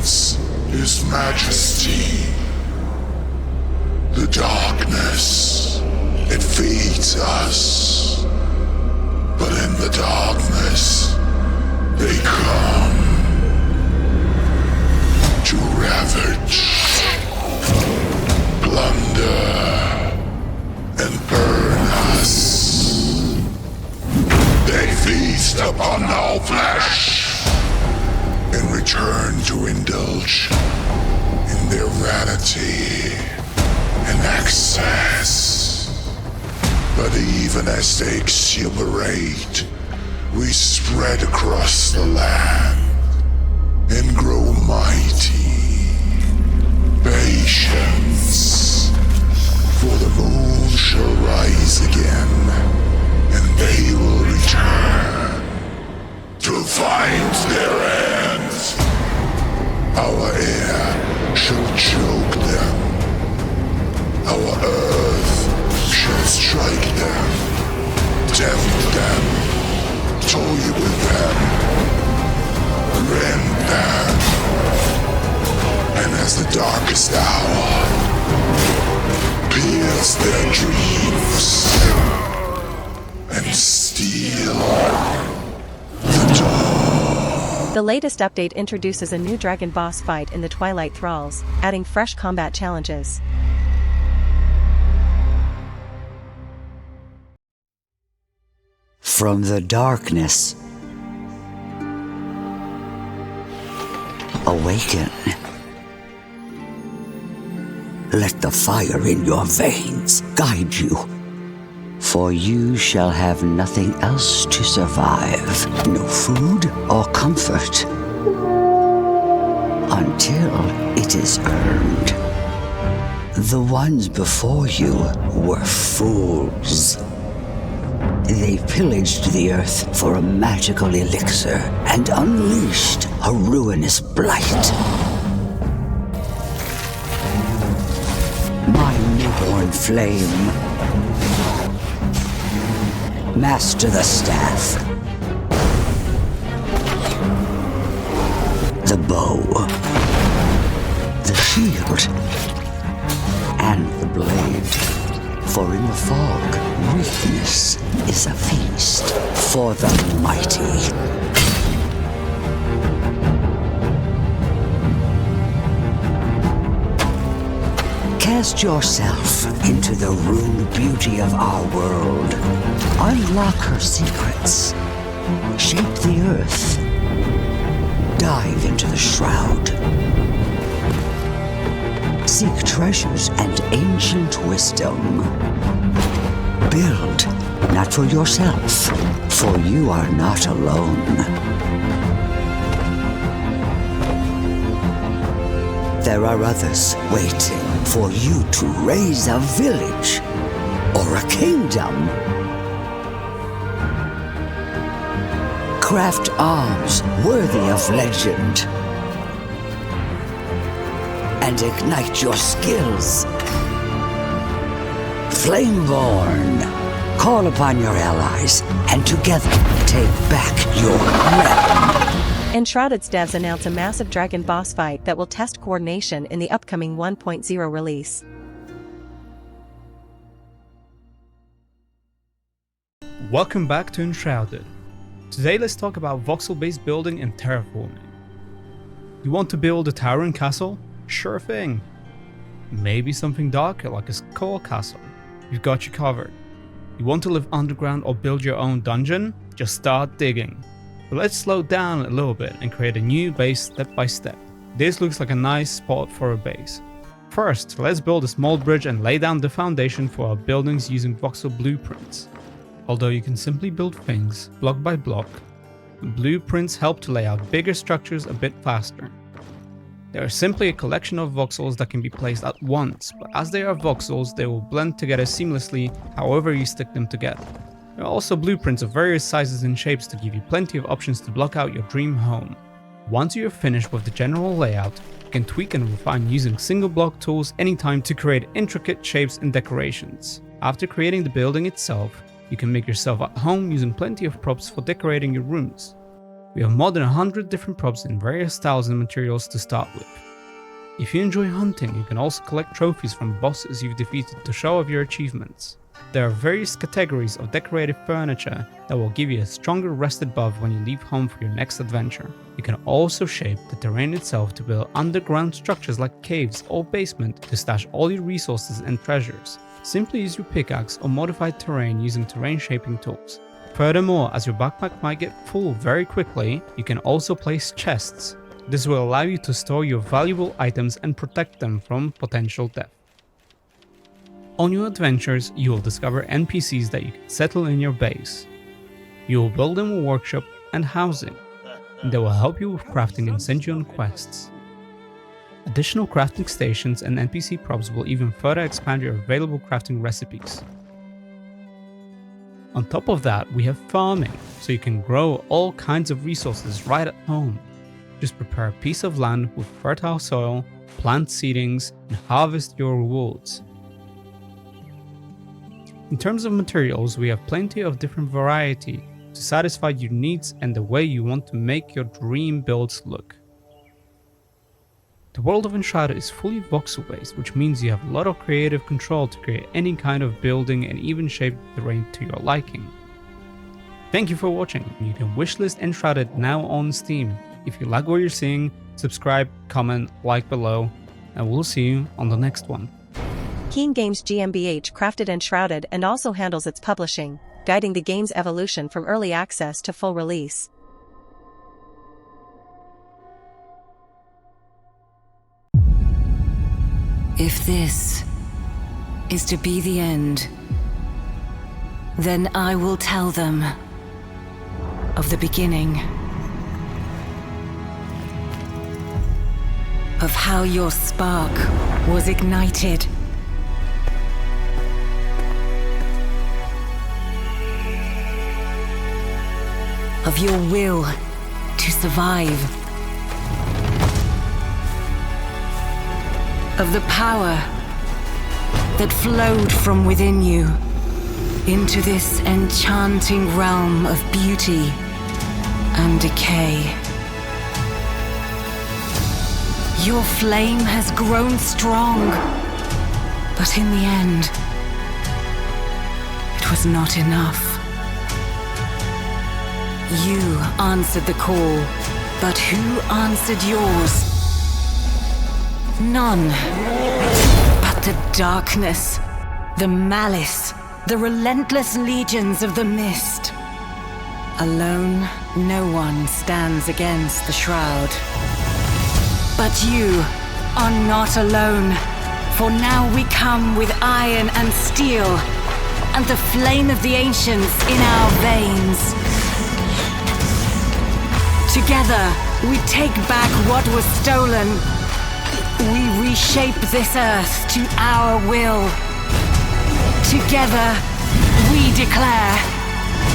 radiance, his majesty. The darkness, it feeds us. But in the darkness, they come to ravage, plunder, and burn us. They feast upon all flesh in return to indulge in their vanity and excess. But even as they exuberate, we spread across the land and grow mighty. Patience, for the moon shall rise again, and they will return to find their end. Our air shall choke them. Our earth shall strike them, tempt them, toy with them, rend them. And as the darkest hour pierce their dreams and steal the dawn. The latest update introduces a new dragon boss fight in the Twilight Thralls, adding fresh combat challenges. From the darkness, awaken. Let the fire in your veins guide you, for you shall have nothing else to survive, no food or comfort, until it is earned. The ones before you were fools. They pillaged the earth for a magical elixir and unleashed a ruinous blight. My newborn flame, master the staff, the bow, the shield, and the blade. For in the fog, weakness is a feast for the mighty. Cast yourself into the ruined beauty of our world. Unlock her secrets. Shape the earth. Dive into the shroud. Seek treasures and ancient wisdom. Build, not for yourself, for you are not alone. There are others waiting for you to raise a village or a kingdom. Craft arms worthy of legend and ignite your skills. Flameborn, call upon your allies and together take back your realm. Enshrouded's devs announce a massive dragon boss fight that will test coordination in the upcoming 1.0 release. Welcome back to Enshrouded. Today let's talk about voxel-based building and terraforming. You want to build a towering castle? Sure thing. Maybe something darker like a skull castle? We've got you covered. You want to live underground or build your own dungeon? Just start digging. But let's slow down a little bit and create a new base step by step. This looks like a nice spot for a base. First, let's build a small bridge and lay down the foundation for our buildings using voxel blueprints. Although you can simply build things block by block, blueprints help to lay out bigger structures a bit faster. They are simply a collection of voxels that can be placed at once, but as they are voxels, they will blend together seamlessly however you stick them together. There are also blueprints of various sizes and shapes to give you plenty of options to block out your dream home. Once you are finished with the general layout, you can tweak and refine using single block tools anytime to create intricate shapes and decorations. After creating the building itself, you can make yourself at home using plenty of props for decorating your rooms. We have more than 100 different props in various styles and materials to start with. If you enjoy hunting, you can also collect trophies from bosses you've defeated to show off your achievements. There are various categories of decorated furniture that will give you a stronger rested buff when you leave home for your next adventure. You can also shape the terrain itself to build underground structures like caves or basement to stash all your resources and treasures. Simply use your pickaxe or modified terrain using terrain shaping tools. Furthermore, as your backpack might get full very quickly, you can also place chests. This will allow you to store your valuable items and protect them from potential death. On your adventures, you will discover NPCs that you can settle in your base. You will build them a workshop and housing, and they will help you with crafting and send you on quests. Additional crafting stations and NPC props will even further expand your available crafting recipes. On top of that, we have farming, so you can grow all kinds of resources right at home. Just prepare a piece of land with fertile soil, plant seedlings, and harvest your rewards. In terms of materials, we have plenty of different variety to satisfy your needs and the way you want to make your dream builds look. The world of Enshrouded is fully voxel based, which means you have a lot of creative control to create any kind of building and even shape the terrain to your liking. Thank you for watching. You can wishlist Enshrouded now on Steam. If you like what you're seeing, subscribe, comment, like below, and we'll see you on the next one. Keen Games GmbH crafted Enshrouded and also handles its publishing, guiding the game's evolution from early access to full release. If this is to be the end, then I will tell them of the beginning, of how your spark was ignited, of your will to survive, of the power that flowed from within you into this enchanting realm of beauty and decay. Your flame has grown strong, but in the end, it was not enough. You answered the call, but who answered yours? None. But the darkness, the malice, the relentless legions of the mist. Alone, no one stands against the shroud. But you are not alone, for now we come with iron and steel, and the flame of the ancients in our veins. Together, we take back what was stolen. We reshape this earth to our will. Together, we declare,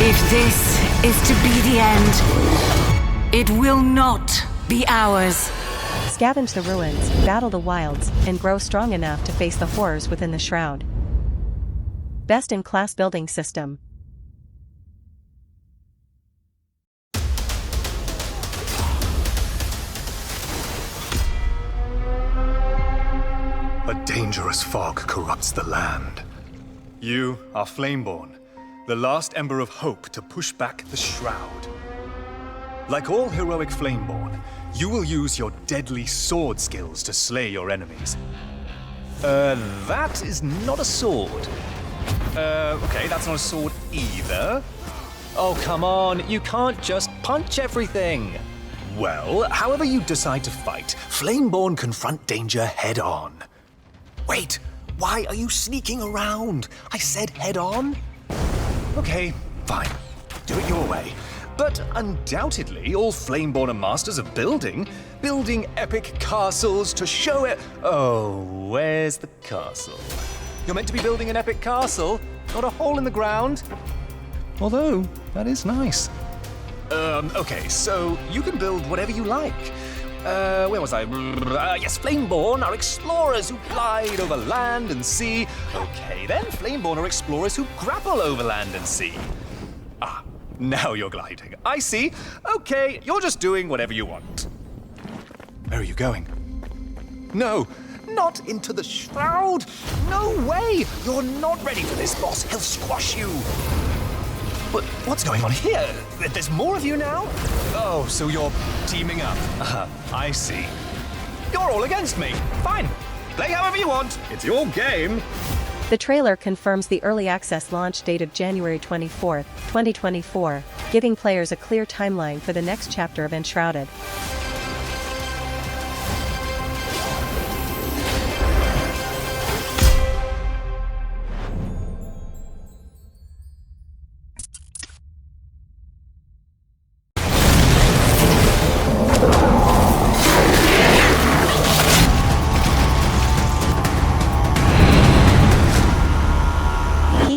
if this is to be the end, it will not be ours. Scavenge the ruins, battle the wilds, and grow strong enough to face the horrors within the shroud. Best-in-class building system. A dangerous fog corrupts the land. You are Flameborn, the last ember of hope to push back the shroud. Like all heroic Flameborn, you will use your deadly sword skills to slay your enemies. That is not a sword. Okay, that's not a sword either. Oh, come on, you can't just punch everything. Well, however you decide to fight, Flameborn confront danger head on. Wait, why are you sneaking around? I said head on. Okay, fine. Do it your way. But undoubtedly, all Flameborn are masters of building epic castles to show it. Oh, where's the castle? You're meant to be building an epic castle, not a hole in the ground. Although, that is nice. Okay, so you can build whatever you like. Where was I? Yes, Flameborn are explorers who glide over land and sea. Okay, then Flameborn are explorers who grapple over land and sea. Now you're gliding. I see. Okay, you're just doing whatever you want. Where are you going? No, not into the shroud. No way. You're not ready for this, boss. He'll squash you. But what's going on here? There's more of you now? Oh, so you're teaming up. I see. You're all against me. Fine. Play however you want. It's your game. The trailer confirms the early access launch date of January 24, 2024, giving players a clear timeline for the next chapter of Enshrouded.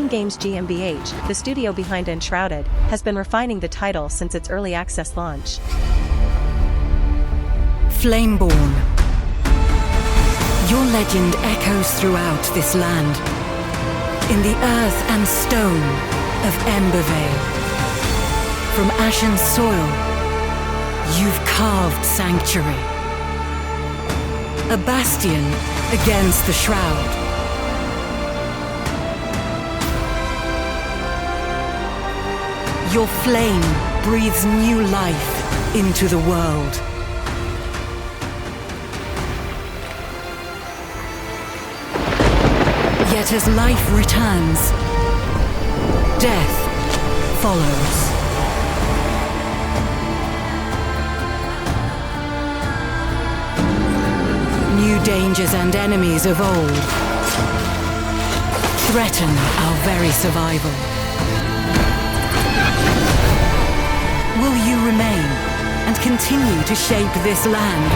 Games GmbH, the studio behind Enshrouded, has been refining the title since its early access launch. Flameborn. Your legend echoes throughout this land. In the earth and stone of Embervale. From ashen soil, you've carved sanctuary. A bastion against the shroud. Your flame breathes new life into the world. Yet as life returns, death follows. New dangers and enemies of old threaten our very survival. Will you remain and continue to shape this land?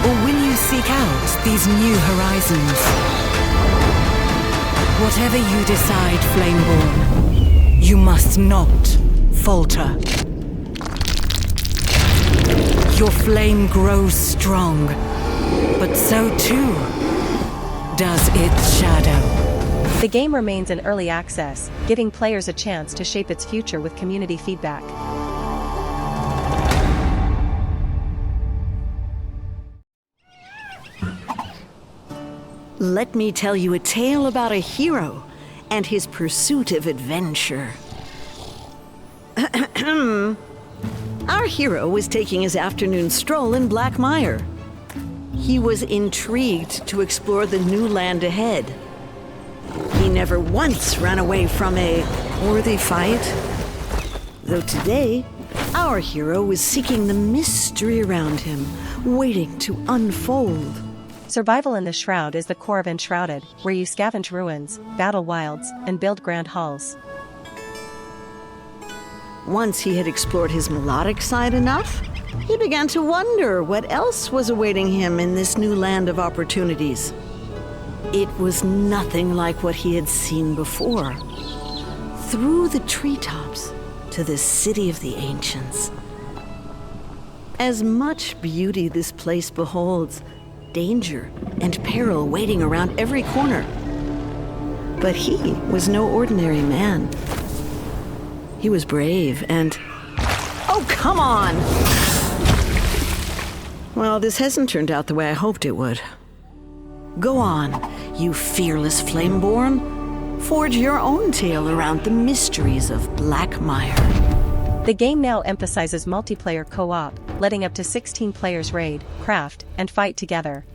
Or will you seek out these new horizons? Whatever you decide, Flameborn, you must not falter. Your flame grows strong, but so too does its shadow. The game remains in early access, giving players a chance to shape its future with community feedback. Let me tell you a tale about a hero and his pursuit of adventure. Our hero was taking his afternoon stroll in Blackmire. He was intrigued to explore the new land ahead. He never once ran away from a worthy fight. Though today, our hero was seeking the mystery around him, waiting to unfold. Survival in the Shroud is the core of Enshrouded, where you scavenge ruins, battle wilds, and build grand halls. Once he had explored his melodic side enough, he began to wonder what else was awaiting him in this new land of opportunities. It was nothing like what he had seen before. Through the treetops to the city of the ancients. As much beauty this place beholds, danger and peril waiting around every corner. But he was no ordinary man. He was brave and... Oh, come on! Well, this hasn't turned out the way I hoped it would. Go on, you fearless Flameborn. Forge your own tale around the mysteries of Blackmire. The game now emphasizes multiplayer co-op, letting up to 16 players raid, craft, and fight together.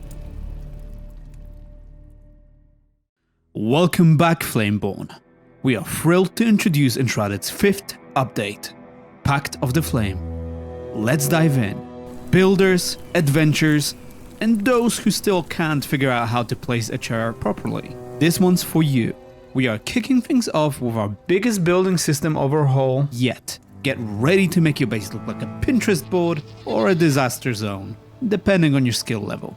Welcome back, Flameborn. We are thrilled to introduce Enshrouded's 5th update, Pact of the Flame. Let's dive in. Builders, adventurers, and those who still can't figure out how to place a chair properly. This one's for you. We are kicking things off with our biggest building system overhaul yet. Get ready to make your base look like a Pinterest board or a disaster zone, depending on your skill level.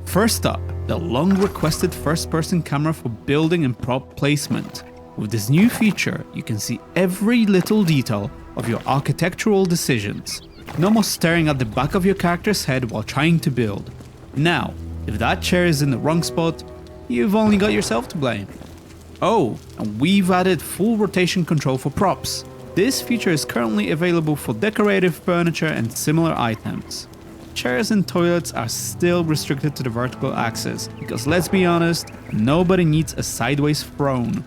First up, the long-requested first-person camera for building and prop placement. With this new feature, you can see every little detail of your architectural decisions. No more staring at the back of your character's head while trying to build. Now, if that chair is in the wrong spot, you've only got yourself to blame. Oh, and we've added full rotation control for props. This feature is currently available for decorative furniture and similar items. Chairs and toilets are still restricted to the vertical axis, because let's be honest, nobody needs a sideways throne.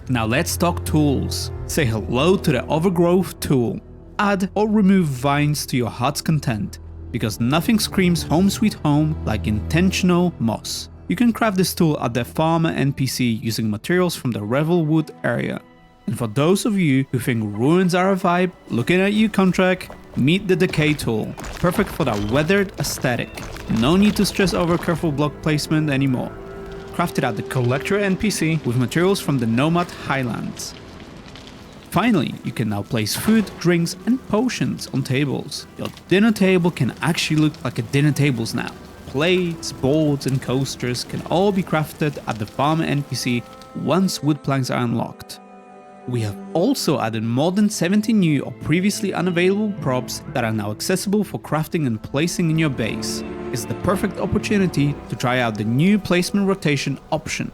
Now let's talk tools. Say hello to the overgrowth tool. Add or remove vines to your hut's content, because nothing screams home sweet home like intentional moss. You can craft this tool at the farmer NPC using materials from the Revelwood area. And for those of you who think ruins are a vibe, looking at you contract, meet the decay tool, perfect for that weathered aesthetic. No need to stress over careful block placement anymore. Crafted at the collector NPC with materials from the Nomad Highlands. Finally, you can now place food, drinks and potions on tables. Your dinner table can actually look like a dinner tables now. Plates, boards and coasters can all be crafted at the farmer NPC once wood planks are unlocked. We have also added more than 70 new or previously unavailable props that are now accessible for crafting and placing in your base. It's the perfect opportunity to try out the new placement rotation option.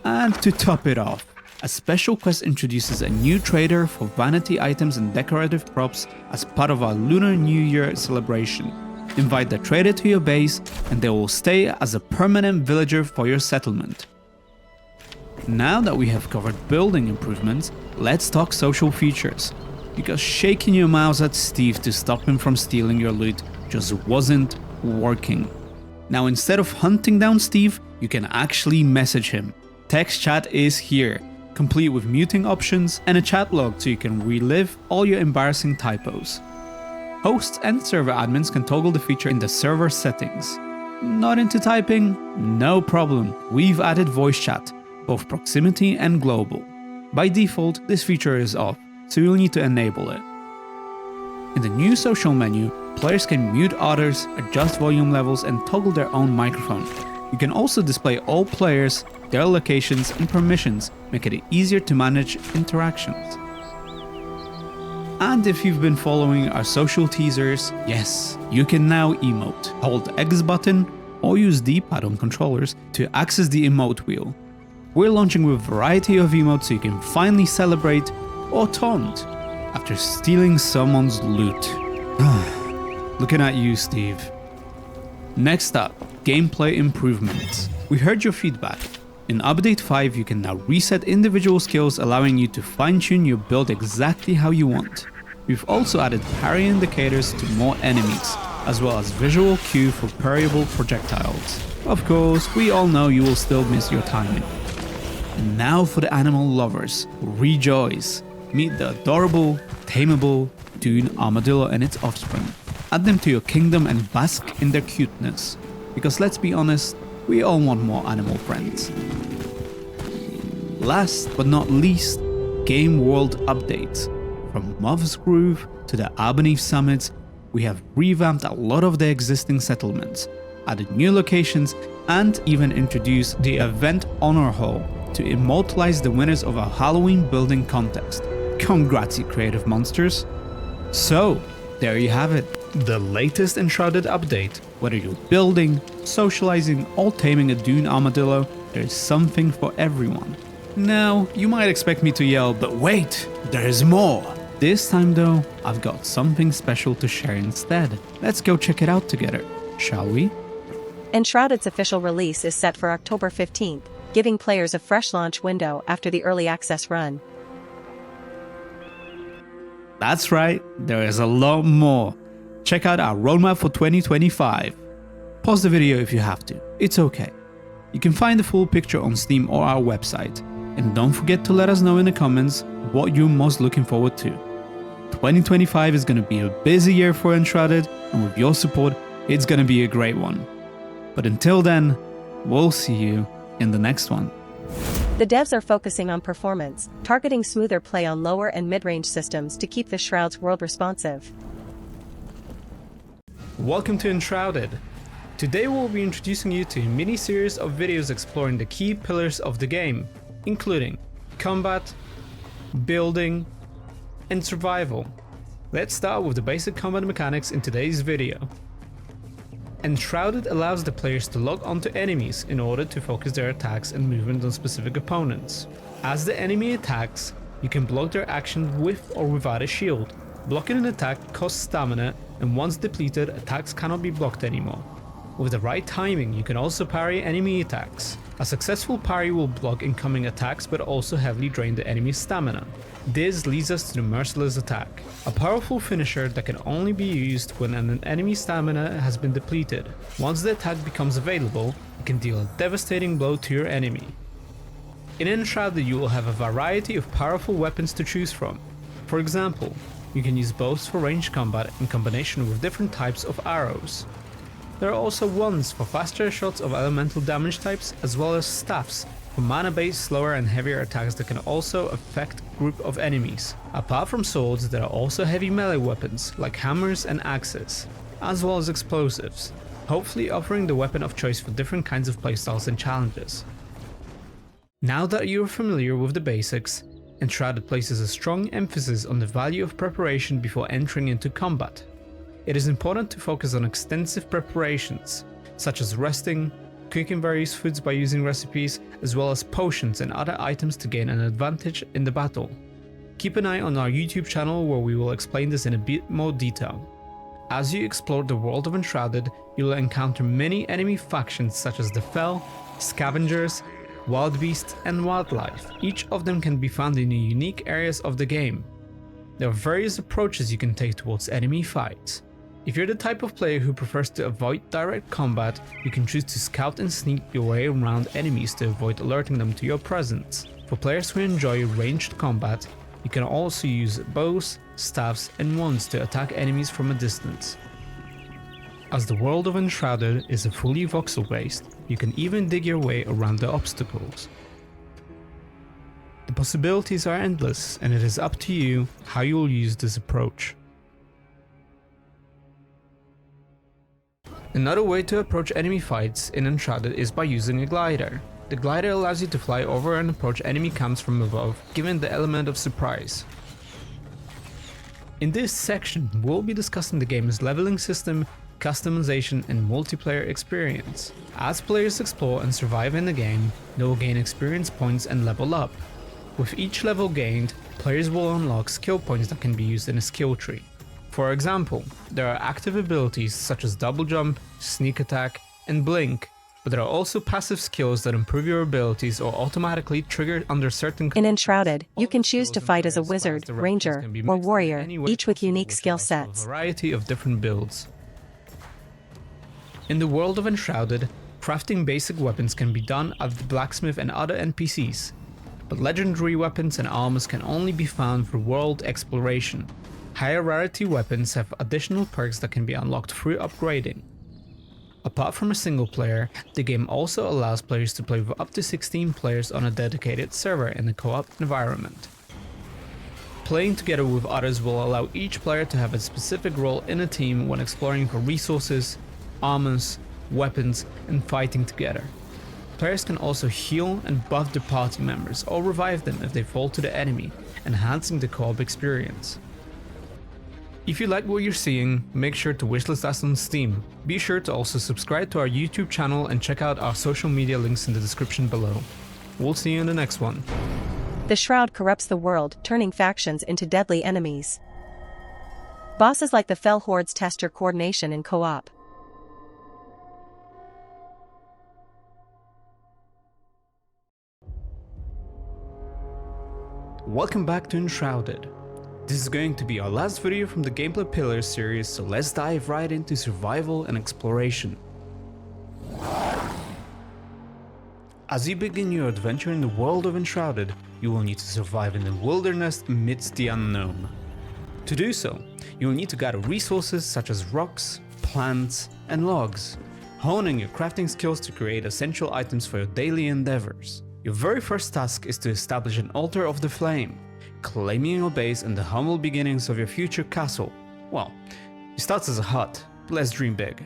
And to top it off, a special quest introduces a new trader for vanity items and decorative props as part of our Lunar New Year celebration. Invite the trader to your base and they will stay as a permanent villager for your settlement. Now that we have covered building improvements, let's talk social features. Because shaking your mouse at Steve to stop him from stealing your loot just wasn't working. Now instead of hunting down Steve, you can actually message him. Text chat is here, complete with muting options and a chat log so you can relive all your embarrassing typos. Hosts and server admins can toggle the feature in the server settings. Not into typing? No problem, we've added voice chat, both proximity and global. By default, this feature is off, so you'll need to enable it. In the new social menu, players can mute others, adjust volume levels and toggle their own microphone. You can also display all players, their locations and permissions, making it easier to manage interactions. And if you've been following our social teasers, yes, you can now emote. Hold the X button or use D-pad on controllers to access the emote wheel. We're launching with a variety of emotes so you can finally celebrate or taunt after stealing someone's loot. Looking at you, Steve. Next up, gameplay improvements. We heard your feedback. In Update 5, you can now reset individual skills, allowing you to fine-tune your build exactly how you want. We've also added parry indicators to more enemies, as well as visual cue for parryable projectiles. Of course, we all know you will still miss your timing. And now for the animal lovers, rejoice! Meet the adorable, tameable dune armadillo and its offspring. Add them to your kingdom and bask in their cuteness. Because let's be honest, we all want more animal friends. Last but not least, game world updates. From Moth's Groove to the Albanese summits, we have revamped a lot of the existing settlements, added new locations and even introduced the event honor hall to immortalize the winners of our Halloween building contest. Congrats, you creative monsters! So, there you have it, the latest Enshrouded update. Whether you're building, socializing or taming a dune armadillo, there's something for everyone. Now, you might expect me to yell, but wait, there's more! This time though, I've got something special to share instead. Let's go check it out together, shall we? Enshrouded's official release is set for October 15th, giving players a fresh launch window after the early access run. That's right, there is a lot more. Check out our roadmap for 2025. Pause the video if you have to, it's okay. You can find the full picture on Steam or our website. And don't forget to let us know in the comments what you're most looking forward to. 2025 is going to be a busy year for Enshrouded, and with your support, it's going to be a great one. But until then, we'll see you in the next one. The devs are focusing on performance, targeting smoother play on lower and mid-range systems to keep the Shroud's world responsive. Welcome to Enshrouded. Today we'll be introducing you to a mini-series of videos exploring the key pillars of the game, including combat, building, and survival. Let's start with the basic combat mechanics in today's video. Enshrouded allows the players to lock onto enemies in order to focus their attacks and movement on specific opponents. As the enemy attacks, You can block their action with or without a shield. Blocking an attack costs stamina, and once depleted, attacks cannot be blocked anymore. With the right timing, you can also parry enemy attacks. A successful parry will block incoming attacks but also heavily drain the enemy's stamina. This leads us to the Merciless Attack, a powerful finisher that can only be used when an enemy's stamina has been depleted. Once the attack becomes available, it can deal a devastating blow to your enemy. In Enshrouded, you will have a variety of powerful weapons to choose from. For example, you can use bows for ranged combat in combination with different types of arrows. There are also wands for faster shots of elemental damage types, as well as staffs for mana-based slower and heavier attacks that can also affect a group of enemies. Apart from swords, there are also heavy melee weapons like hammers and axes, as well as explosives, hopefully offering the weapon of choice for different kinds of playstyles and challenges. Now that you are familiar with the basics, Enshrouded places a strong emphasis on the value of preparation before entering into combat. It is important to focus on extensive preparations, such as resting, cooking various foods by using recipes, as well as potions and other items to gain an advantage in the battle. Keep an eye on our YouTube channel where we will explain this in a bit more detail. As you explore the world of Enshrouded, you will encounter many enemy factions such as the Fel, Scavengers, Wild Beasts and Wildlife. Each of them can be found in unique areas of the game. There are various approaches you can take towards enemy fights. If you're the type of player who prefers to avoid direct combat, you can choose to scout and sneak your way around enemies to avoid alerting them to your presence. For players who enjoy ranged combat, you can also use bows, staffs and wands to attack enemies from a distance. As the world of Enshrouded is fully voxel based, you can even dig your way around the obstacles. The possibilities are endless, and it is up to you how you will use this approach. Another way to approach enemy fights in Enshrouded is by using a glider. The glider allows you to fly over and approach enemy camps from above, giving the element of surprise. In this section, we'll be discussing the game's leveling system, customization and multiplayer experience. As players explore and survive in the game, they will gain experience points and level up. With each level gained, players will unlock skill points that can be used in a skill tree. For example, there are active abilities such as double jump, sneak attack, and blink, but there are also passive skills that improve your abilities or automatically trigger under certain In Enshrouded, you can choose to fight as a wizard, ranger, or warrior, each with unique skill sets. A variety of different builds. In the world of Enshrouded, crafting basic weapons can be done at the blacksmith and other NPCs, but legendary weapons and armors can only be found through world exploration. Higher rarity weapons have additional perks that can be unlocked through upgrading. Apart from a single player, the game also allows players to play with up to 16 players on a dedicated server in a co-op environment. Playing together with others will allow each player to have a specific role in a team when exploring for resources, armors, weapons, and fighting together. Players can also heal and buff their party members or revive them if they fall to the enemy, enhancing the co-op experience. If you like what you're seeing, make sure to wishlist us on Steam. Be sure to also subscribe to our YouTube channel and check out our social media links in the description below. We'll see you in the next one. The Shroud corrupts the world, turning factions into deadly enemies. Bosses like the Fel hordes test your coordination in co-op. Welcome back to Enshrouded. This is going to be our last video from the Gameplay Pillars series, so let's dive right into survival and exploration. As you begin your adventure in the world of Enshrouded, you will need to survive in the wilderness amidst the unknown. To do so, you will need to gather resources such as rocks, plants, and logs, honing your crafting skills to create essential items for your daily endeavors. Your very first task is to establish an altar of the flame, claiming your base and the humble beginnings of your future castle. Well, it starts as a hut, but let's dream big.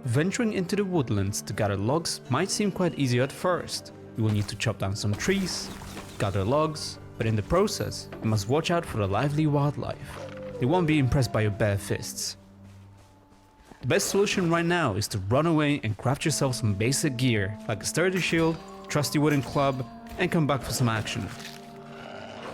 Venturing into the woodlands to gather logs might seem quite easy at first. You will need to chop down some trees, gather logs, but in the process, you must watch out for the lively wildlife. They won't be impressed by your bare fists. The best solution right now is to run away and craft yourself some basic gear, like a sturdy shield, trusty wooden club, and come back for some action.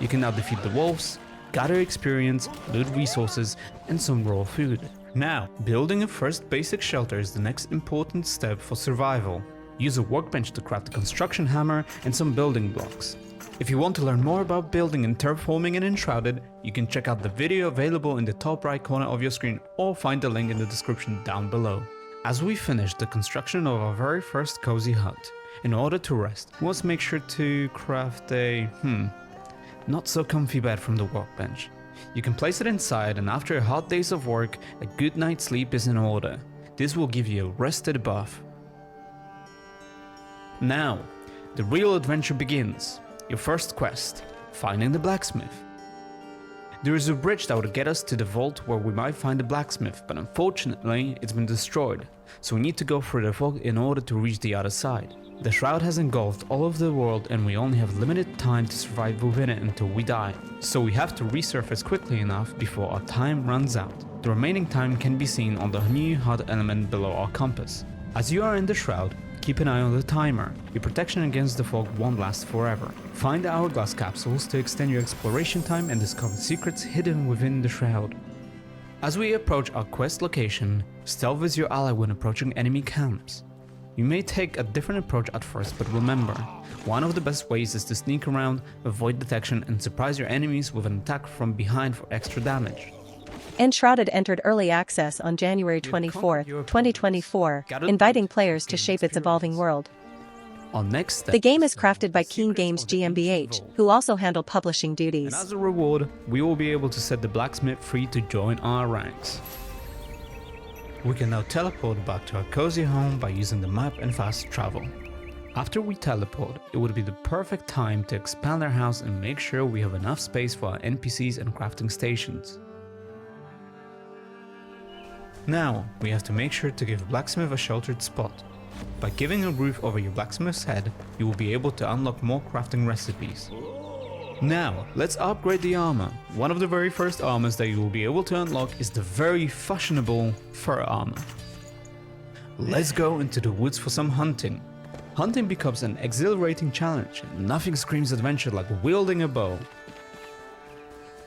You can now defeat the wolves, gather experience, loot resources, and some raw food. Now, building a first basic shelter is the next important step for survival. Use a workbench to craft a construction hammer and some building blocks. If you want to learn more about building and terraforming in Enshrouded, you can check out the video available in the top right corner of your screen or find the link in the description down below. As we finish the construction of our very first cozy hut, in order to rest, we must make sure to craft a, not so comfy bed from the workbench. You can place it inside, and after a hard days of work, a good night's sleep is in order. This will give you a rested buff. Now, the real adventure begins. Your first quest, finding the blacksmith. There is a bridge that would get us to the vault where we might find the blacksmith, but unfortunately it's been destroyed, so we need to go through the vault in order to reach the other side. The shroud has engulfed all of the world and we only have limited time to survive within it until we die, so we have to resurface quickly enough before our time runs out. The remaining time can be seen on the new HUD element below our compass. As you are in the shroud, keep an eye on the timer. Your protection against the fog won't last forever. Find the hourglass capsules to extend your exploration time and discover secrets hidden within the shroud. As we approach our quest location, stealth is your ally when approaching enemy camps. You may take a different approach at first, but remember, one of the best ways is to sneak around, avoid detection, and surprise your enemies with an attack from behind for extra damage. Enshrouded entered early access on January 24, 2024, inviting players to shape its evolving world. Our next step, the game is crafted by Keen Games GmbH, who also handle publishing duties. And as a reward, we will be able to set the blacksmith free to join our ranks. We can now teleport back to our cozy home by using the map and fast travel. After we teleport, it would be the perfect time to expand our house and make sure we have enough space for our NPCs and crafting stations. Now, we have to make sure to give blacksmith a sheltered spot. By giving a roof over your blacksmith's head, you will be able to unlock more crafting recipes. Now, let's upgrade the armor. One of the very first armors that you will be able to unlock is the very fashionable fur armor. Let's go into the woods for some hunting. Hunting becomes an exhilarating challenge, and nothing screams adventure like wielding a bow.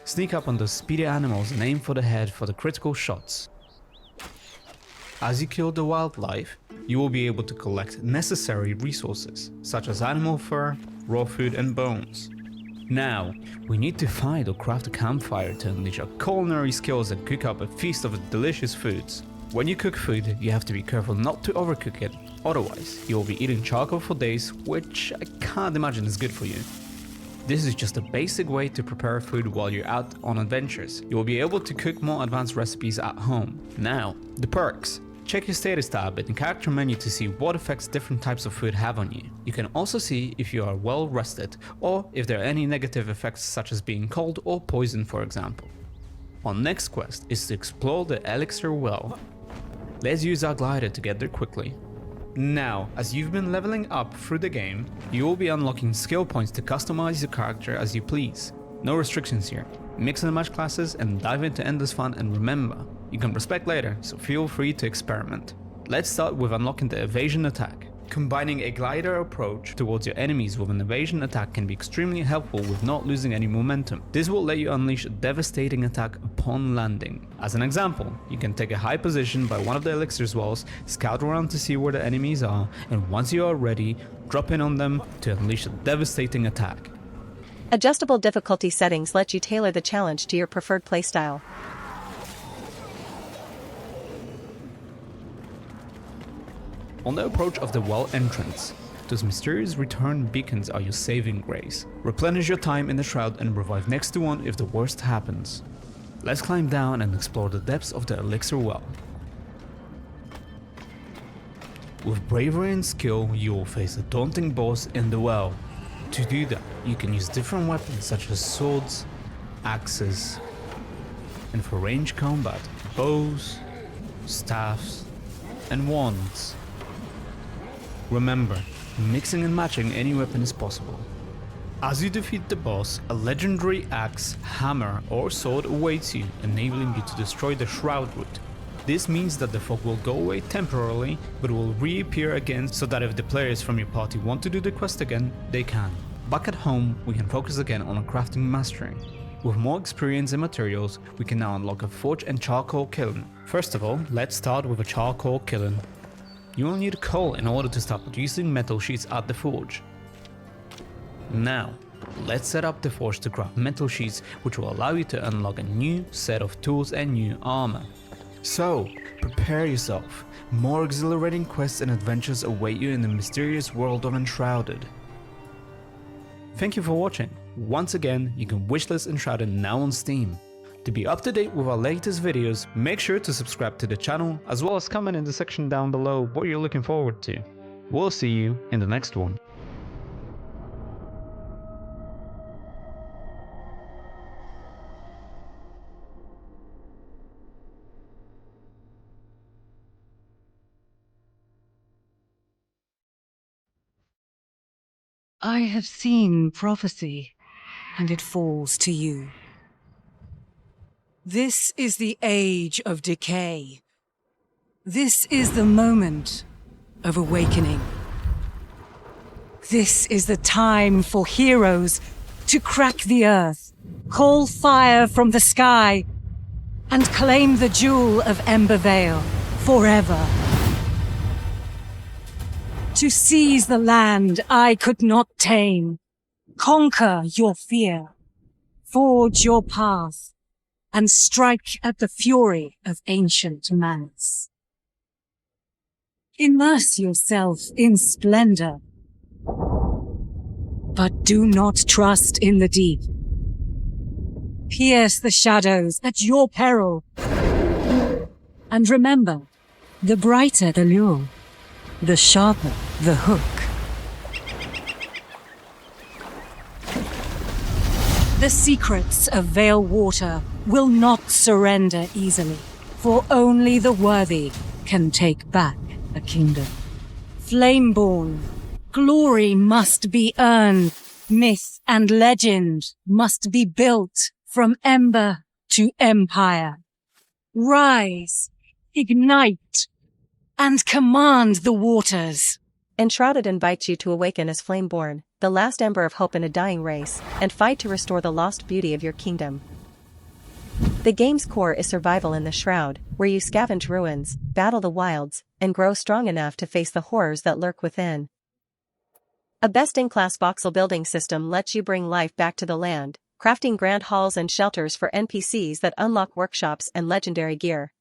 Sneak up on those speedy animals and aim for the head for the critical shots. As you kill the wildlife, you will be able to collect necessary resources, such as animal fur, raw food and bones. Now, we need to find or craft a campfire to unleash our culinary skills and cook up a feast of delicious foods. When you cook food, you have to be careful not to overcook it, otherwise you will be eating charcoal for days, which I can't imagine is good for you. This is just a basic way to prepare food while you're out on adventures. You will be able to cook more advanced recipes at home. Now, the perks. Check your status tab in the character menu to see what effects different types of food have on you. You can also see if you are well rested, or if there are any negative effects such as being cold or poisoned, for example. Our next quest is to explore the elixir well. Let's use our glider to get there quickly. Now, as you've been leveling up through the game, you will be unlocking skill points to customize your character as you please. No restrictions here. Mix and match classes and dive into endless fun, and remember, you can respec later, so feel free to experiment. Let's start with unlocking the evasion attack. Combining a glider approach towards your enemies with an evasion attack can be extremely helpful with not losing any momentum. This will let you unleash a devastating attack upon landing. As an example, you can take a high position by one of the elixir's walls, scout around to see where the enemies are, and once you are ready, drop in on them to unleash a devastating attack. Adjustable difficulty settings let you tailor the challenge to your preferred playstyle. On the approach of the well entrance, those mysterious return beacons are your saving grace. Replenish your time in the shroud and revive next to one if the worst happens. Let's climb down and explore the depths of the elixir well. With bravery and skill, you will face a daunting boss in the well. To do that, you can use different weapons such as swords, axes, and for ranged combat, bows, staffs, and wands. Remember, mixing and matching any weapon is possible. As you defeat the boss, a legendary axe, hammer, or sword awaits you, enabling you to destroy the shrouded. This means that the fog will go away temporarily, but will reappear again so that if the players from your party want to do the quest again, they can. Back at home, we can focus again on our crafting mastery. With more experience and materials, we can now unlock a forge and charcoal kiln. First of all, let's start with a charcoal kiln. You will need coal in order to start producing metal sheets at the forge. Now, let's set up the forge to craft metal sheets, which will allow you to unlock a new set of tools and new armor. So, prepare yourself. More exhilarating quests and adventures await you in the mysterious world of Enshrouded. Thank you for watching. Once again, you can wishlist Enshrouded now on Steam. To be up to date with our latest videos, make sure to subscribe to the channel, as well as comment in the section down below what you're looking forward to. We'll see you in the next one. I have seen prophecy, and it falls to you. This is the age of decay. This is the moment of awakening. This is the time for heroes to crack the earth, call fire from the sky, and claim the jewel of Ember Vale forever. To seize the land I could not tame, conquer your fear, forge your path, and strike at the fury of ancient malice. Immerse yourself in splendor, but do not trust in the deep. Pierce the shadows at your peril, and remember, the brighter the lure, the sharper the hook. The secrets of Vale Water will not surrender easily, for only the worthy can take back a kingdom. Flameborn, glory must be earned, myth and legend must be built from ember to empire. Rise, ignite, and command the waters. Enshrouded invites you to awaken as Flameborn, the last ember of hope in a dying race, and fight to restore the lost beauty of your kingdom. The game's core is survival in the Shroud, where you scavenge ruins, battle the wilds, and grow strong enough to face the horrors that lurk within. A best-in-class voxel building system lets you bring life back to the land, crafting grand halls and shelters for NPCs that unlock workshops and legendary gear.